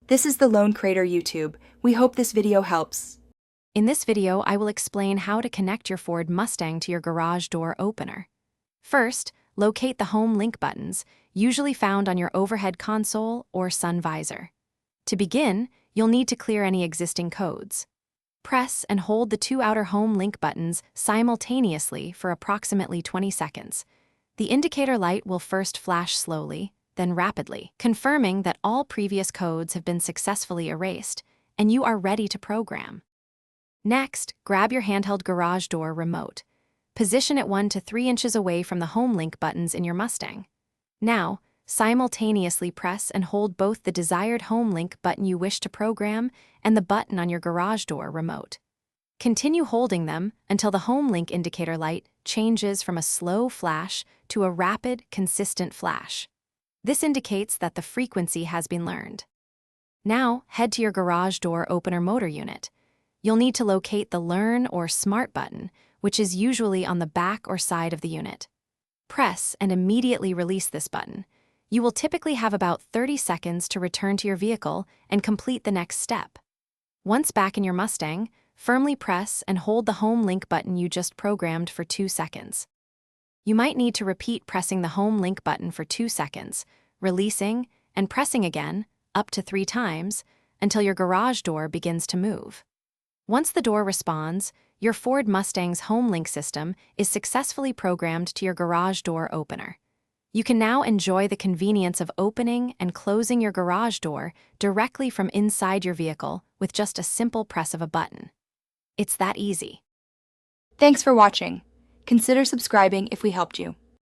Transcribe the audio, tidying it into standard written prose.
This is the Lone Crater YouTube. We hope this video helps. In this video, I will explain how to connect your Ford Mustang to your garage door opener. First, locate the Home Link buttons, usually found on your overhead console or sun visor. To begin, you'll need to clear any existing codes. Press and hold the two outer Home Link buttons simultaneously for approximately 20 seconds. The indicator light will first flash slowly, then rapidly, confirming that all previous codes have been successfully erased and you are ready to program. Next, grab your handheld garage door remote. Position it 1 to 3 inches away from the Home Link buttons in your Mustang. Now, simultaneously press and hold both the desired Home Link button you wish to program and the button on your garage door remote. Continue holding them until the Home Link indicator light changes from a slow flash to a rapid, consistent flash. This indicates that the frequency has been learned. Now, head to your garage door opener motor unit. You'll need to locate the Learn or Smart button, which is usually on the back or side of the unit. Press and immediately release this button. You will typically have about 30 seconds to return to your vehicle and complete the next step. Once back in your Mustang, firmly press and hold the Home Link button you just programmed for 2 seconds. You might need to repeat pressing the Home Link button for 2 seconds, releasing and pressing again, up to 3 times, until your garage door begins to move. Once the door responds, your Ford Mustang's Home Link system is successfully programmed to your garage door opener. You can now enjoy the convenience of opening and closing your garage door directly from inside your vehicle with just a simple press of a button. It's that easy. Thanks for watching. Consider subscribing if we helped you.